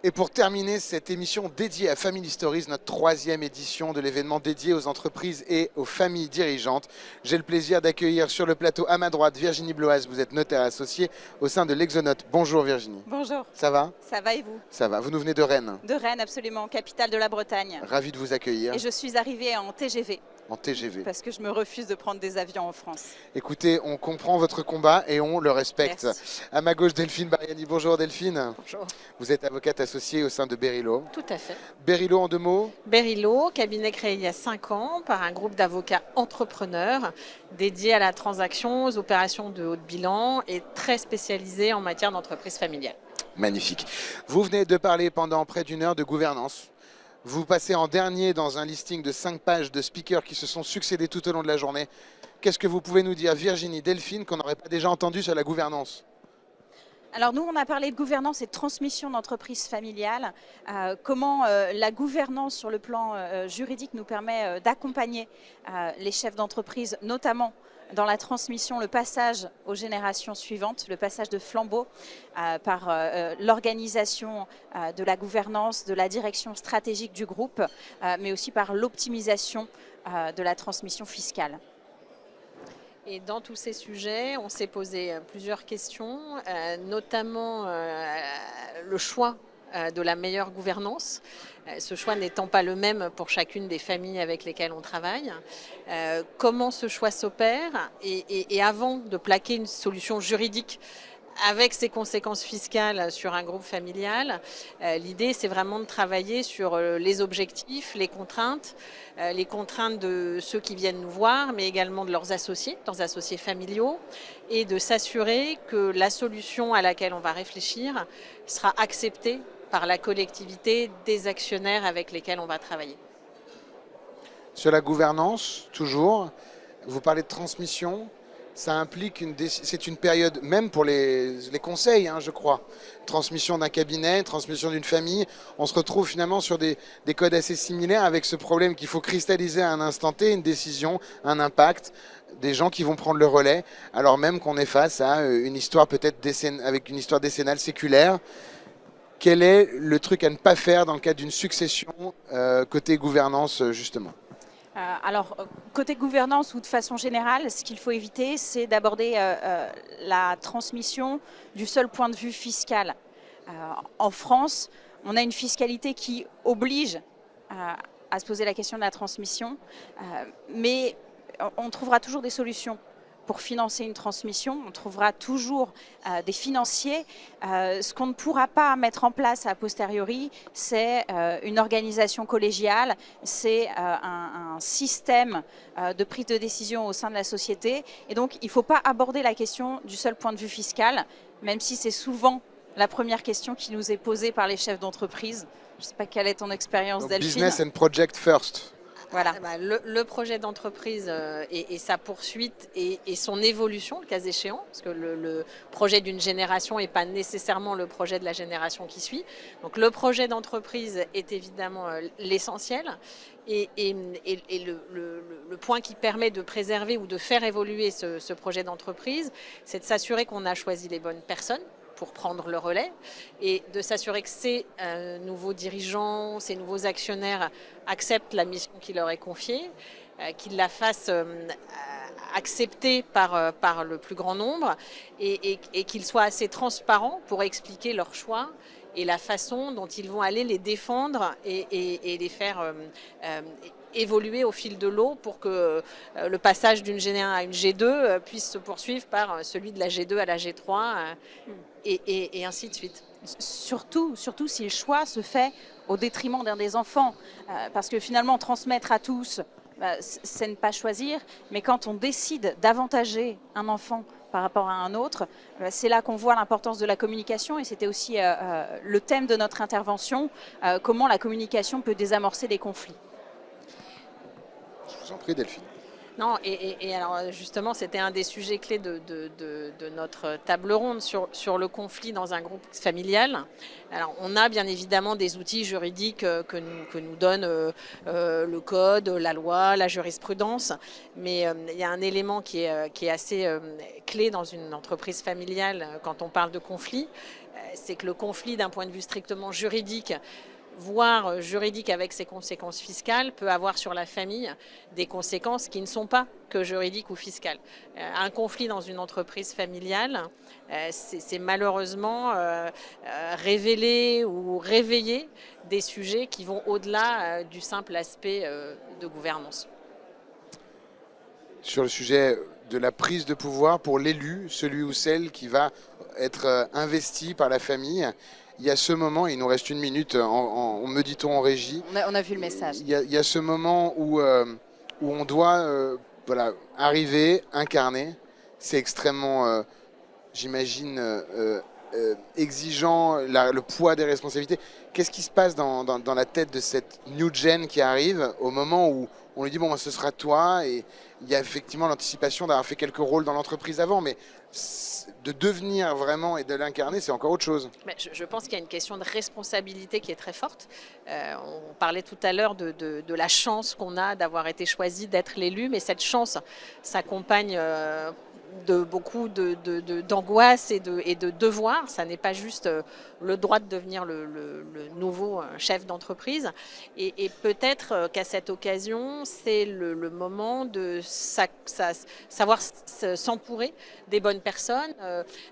Et pour terminer cette émission dédiée à Family Stories, notre troisième édition de l'événement dédié aux entreprises et aux familles dirigeantes, j'ai le plaisir d'accueillir sur le plateau à ma droite Virginie Bloaz. Vous êtes notaire associée au sein de l'Exonote. Bonjour Virginie. Bonjour. Ça va? Ça va et vous? Ça va. Vous nous venez de Rennes. De Rennes, absolument, capitale de la Bretagne. Ravi de vous accueillir. Et je suis arrivée en TGV. En TGV. Parce que je me refuse de prendre des avions en France. Écoutez, on comprend votre combat et on le respecte. Merci. À ma gauche, Delphine Bariani. Bonjour Delphine. Bonjour. Vous êtes avocate associée au sein de Berilo. Tout à fait. Berilo en deux mots? Berilo, cabinet créé il y a 5 ans par un groupe d'avocats entrepreneurs dédié à la transaction, aux opérations de haut de bilan et très spécialisé en matière d'entreprise familiale. Magnifique. Vous venez de parler pendant près d'une heure de gouvernance. Vous passez en dernier dans un listing de 5 pages de speakers qui se sont succédés tout au long de la journée. Qu'est-ce que vous pouvez nous dire, Virginie, Delphine, qu'on n'aurait pas déjà entendu sur la gouvernance? Alors nous, on a parlé de gouvernance et de transmission d'entreprise familiale. Comment la gouvernance sur le plan juridique nous permet d'accompagner les chefs d'entreprise, notamment dans la transmission, le passage aux générations suivantes, le passage de flambeau par l'organisation de la gouvernance, de la direction stratégique du groupe, mais aussi par l'optimisation de la transmission fiscale. Et dans tous ces sujets, on s'est posé plusieurs questions, notamment le choix de la meilleure gouvernance. Ce choix n'étant pas le même pour chacune des familles avec lesquelles on travaille. Comment ce choix s'opère et avant de plaquer une solution juridique avec ses conséquences fiscales sur un groupe familial, l'idée c'est vraiment de travailler sur les objectifs, les contraintes de ceux qui viennent nous voir, mais également de leurs associés familiaux, et de s'assurer que la solution à laquelle on va réfléchir sera acceptée par la collectivité des actionnaires avec lesquels on va travailler. Sur la gouvernance, toujours, vous parlez de transmission. Ça implique c'est une période, même pour les conseils, je crois. Transmission d'un cabinet, transmission d'une famille. On se retrouve finalement sur des codes assez similaires avec ce problème qu'il faut cristalliser à un instant T, une décision, un impact, des gens qui vont prendre le relais, alors même qu'on est face à une histoire peut-être avec une histoire décennale séculaire. Quel est le truc à ne pas faire dans le cadre d'une succession côté gouvernance, justement ? Alors, côté gouvernance ou de façon générale, ce qu'il faut éviter, c'est d'aborder la transmission du seul point de vue fiscal. En France, on a une fiscalité qui oblige à se poser la question de la transmission, mais on trouvera toujours des solutions pour financer une transmission, on trouvera toujours des financiers. Ce qu'on ne pourra pas mettre en place a posteriori, c'est une organisation collégiale, c'est un système de prise de décision au sein de la société. Et donc, il ne faut pas aborder la question du seul point de vue fiscal, même si c'est souvent la première question qui nous est posée par les chefs d'entreprise. Je ne sais pas quelle est ton expérience, Delphine. Business and project first. Voilà. Le projet d'entreprise et sa poursuite et son évolution, le cas échéant, parce que le projet d'une génération n'est pas nécessairement le projet de la génération qui suit. Donc le projet d'entreprise est évidemment l'essentiel. Et le point qui permet de préserver ou de faire évoluer ce projet d'entreprise, c'est de s'assurer qu'on a choisi les bonnes personnes pour prendre le relais et de s'assurer que ces nouveaux dirigeants, ces nouveaux actionnaires acceptent la mission qui leur est confiée, qu'ils la fassent accepter par le plus grand nombre et qu'ils soient assez transparents pour expliquer leurs choix et la façon dont ils vont aller les défendre et les faire évoluer au fil de l'eau pour que le passage d'une G1 à une G2 puisse se poursuivre par celui de la G2 à la G3 et ainsi de suite. Surtout si le choix se fait au détriment d'un des enfants, parce que finalement transmettre à tous, c'est ne pas choisir, mais quand on décide d'avantager un enfant par rapport à un autre, c'est là qu'on voit l'importance de la communication, et c'était aussi le thème de notre intervention, comment la communication peut désamorcer des conflits. Je vous en prie, Delphine. Non, et alors justement, c'était un des sujets clés de notre table ronde sur le conflit dans un groupe familial. Alors, on a bien évidemment des outils juridiques que nous donne le code, la loi, la jurisprudence, mais il y a un élément qui est assez clé dans une entreprise familiale quand on parle de conflit, c'est que le conflit d'un point de vue strictement juridique, voire juridique avec ses conséquences fiscales, peut avoir sur la famille des conséquences qui ne sont pas que juridiques ou fiscales. Un conflit dans une entreprise familiale, c'est malheureusement révéler ou réveiller des sujets qui vont au-delà du simple aspect de gouvernance. Sur le sujet de la prise de pouvoir pour l'élu, celui ou celle qui va être investi par la famille, il y a ce moment, il nous reste une minute, me dit-on en régie. On a vu le message. Il y a ce moment où on doit voilà, arriver, incarner. C'est extrêmement, j'imagine, exigeant, le poids des responsabilités. Qu'est-ce qui se passe dans la tête de cette new gen qui arrive au moment où on lui dit bon, ce sera toi, et il y a effectivement l'anticipation d'avoir fait quelques rôles dans l'entreprise avant, mais de devenir vraiment et de l'incarner, c'est encore autre chose. Je pense qu'il y a une question de responsabilité qui est très forte. On parlait tout à l'heure de la chance qu'on a d'avoir été choisi, d'être l'élu, mais cette chance s'accompagne de beaucoup d'angoisse et de devoirs. Ça n'est pas juste le droit de devenir le nouveau chef d'entreprise. Et peut-être qu'à cette occasion, c'est le moment de savoir s'entourer des bonnes personnes.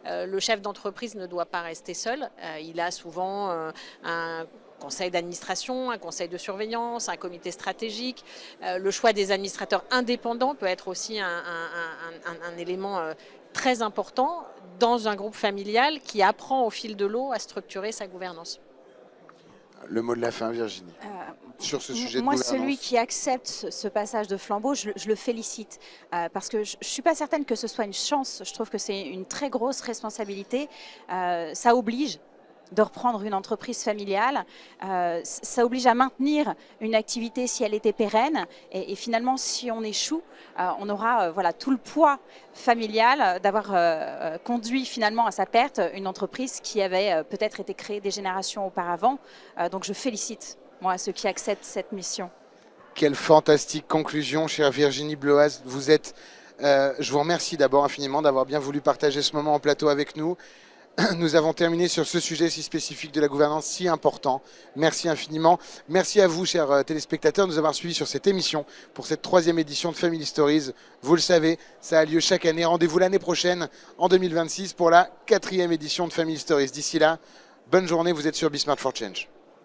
Le chef d'entreprise ne doit pas rester seul. Il a souvent un conseil d'administration, un conseil de surveillance, un comité stratégique. Le choix des administrateurs indépendants peut être aussi un élément très important dans un groupe familial qui apprend au fil de l'eau à structurer sa gouvernance. Le mot de la fin, Virginie, sur ce sujet de moi, gouvernance. celui qui accepte ce passage de flambeau, je le félicite, parce que je ne suis pas certaine que ce soit une chance. Je trouve que c'est une très grosse responsabilité. Ça oblige de reprendre une entreprise familiale, ça oblige à maintenir une activité si elle était pérenne, et finalement si on échoue, on aura voilà, tout le poids familial d'avoir conduit finalement à sa perte une entreprise qui avait peut-être été créée des générations auparavant. Donc je félicite moi ceux qui acceptent cette mission. Quelle fantastique conclusion, chère Virginie Bloaz. Vous êtes, je vous remercie d'abord infiniment d'avoir bien voulu partager ce moment en plateau avec nous. Nous avons terminé sur ce sujet si spécifique de la gouvernance, si important. Merci infiniment. Merci à vous, chers téléspectateurs, de nous avoir suivis sur cette émission pour cette 3e édition de Family Stories. Vous le savez, ça a lieu chaque année. Rendez-vous l'année prochaine, en 2026, pour la 4e édition de Family Stories. D'ici là, bonne journée. Vous êtes sur Be Smart for Change.